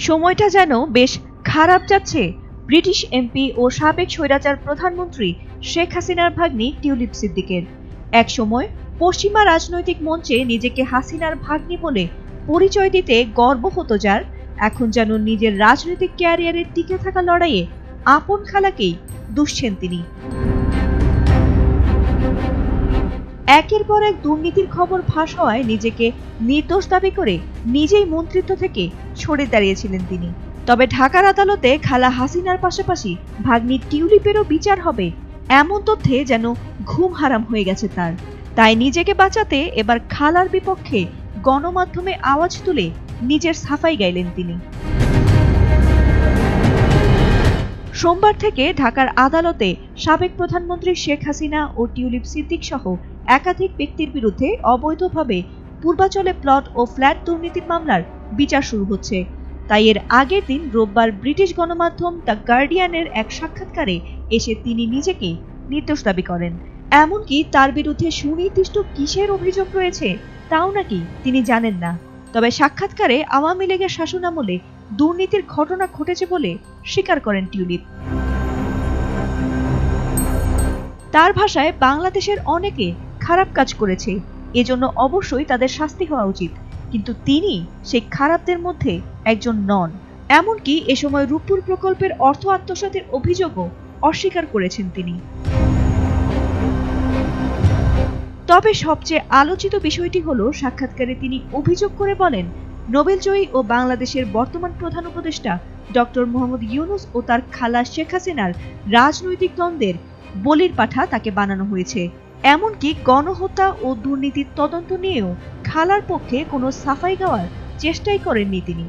সময়টা যেন বেশ খারাপ যাচ্ছে ব্রিটিশ এমপি ও সাবেক স্বৈরাচার প্রধানমন্ত্রী শেখ হাসিনার ভাগ্নি টিউলিপ সিদ্দিকের। একসময় পশ্চিমা রাজনৈতিক মঞ্চে নিজেকে হাসিনার ভাগ্নি বলে পরিচয় দিতে গর্ব হতো যার, এখন যেন নিজের রাজনৈতিক ক্যারিয়ারে টিকে থাকা লড়াইয়ে আপন খালাকেই দুষছেন তিনি। একের পর এক দুর্নীতির খবর ফাঁস হওয়ায় নিজেকে নির্দোষ দাবি করে নিজেই মন্ত্রিত্ব থেকে সরে দাঁড়িয়েছিলেন তিনি। তবে ঢাকার আদালতে খালা হাসিনার পাশাপাশি ভাগ্নি টিউলিপেরও বিচার হবে এমন তথ্যে যেন ঘুম হারাম হয়ে গেছে তার। তাই নিজেকে বাঁচাতে এবার খালার বিপক্ষে গণমাধ্যমে আওয়াজ তুলে নিজের সাফাই গাইলেন তিনি। সোমবার থেকে ঢাকার আদালতে সাবেক প্রধানমন্ত্রী শেখ হাসিনা ও টিউলিপ সিদ্দিক সহ একাধিক ব্যক্তির বিরুদ্ধে অবৈধভাবে পূর্বাচলে প্লট ও ফ্ল্যাট দুর্নীতির মামলার বিচার শুরু হচ্ছে। তাই এর আগের দিন রোববার ব্রিটিশ গণমাধ্যম দ্য গার্ডিয়ানের এক সাক্ষাৎকারে এসে তিনি নিজেকে নির্দোষ দাবি করেন। এমনকি তার বিরুদ্ধে সুনির্দিষ্ট কিসের অভিযোগ রয়েছে তাও নাকি তিনি জানেন না। তবে সাক্ষাৎকারে আওয়ামী লীগের শাসনামলে দুর্নীতির ঘটনা ঘটেছে বলে স্বীকার করেন টিউলিপ। তার ভাষায় বাংলাদেশের অনেকে খারাপ কাজ করেছে, এজন্য অবশ্যই তাদের শাস্তি হওয়া উচিত, কিন্তু তিনি সেই খারাপদের মধ্যে একজন নন। এমনকি এ সময় রূপপুর প্রকল্পের অর্থ আত্মসাতের অভিযোগও অস্বীকার করেছেন তিনি। তবে সবচেয়ে আলোচিত বিষয়টি হলো সাক্ষাৎকারে তিনি অভিযোগ করে বলেন, নোবেলজয়ী ও বাংলাদেশের বর্তমান প্রধান উপদেষ্টা ডক্টর মোহাম্মদ ইউনূস ও তার খালা শেখ হাসিনার রাজনৈতিক দ্বন্দ্বের বলির পাঠা তাকে বানানো হয়েছে। এমনকি গণহত্যা ও দুর্নীতির তদন্ত নিয়েও খালার পক্ষে কোনো সাফাই গাওয়ার চেষ্টাই করেননি তিনি,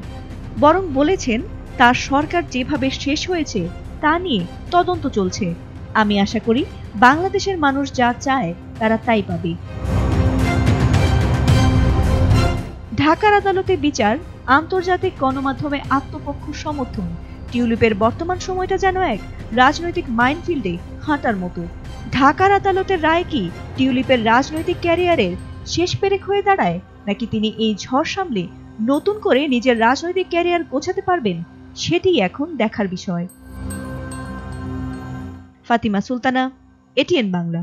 বরং বলেছেন তার সরকার যেভাবে শেষ হয়েছে তা নিয়ে তদন্ত চলছে। আমি আশা করি বাংলাদেশের মানুষ যা চায় তারা তাই পাবে। ঢাকার আদালতে বিচার, আন্তর্জাতিক গণমাধ্যমে আত্মপক্ষ সমর্থন, টিউলিপের বর্তমান সময়টা যেন এক রাজনৈতিক মাইনফিল্ডে হাঁটার মতো। ঢাকার আদালতের রায় কি টিউলিপের রাজনৈতিক ক্যারিয়ারের শেষ পেরেক হয়ে দাঁড়ায়, নাকি তিনি এই ঝড় সামলে নতুন করে নিজের রাজনৈতিক ক্যারিয়ার গোছাতে পারবেন, সেটি এখন দেখার বিষয়। ফাতিমা সুলতানা, এটিএন বাংলা।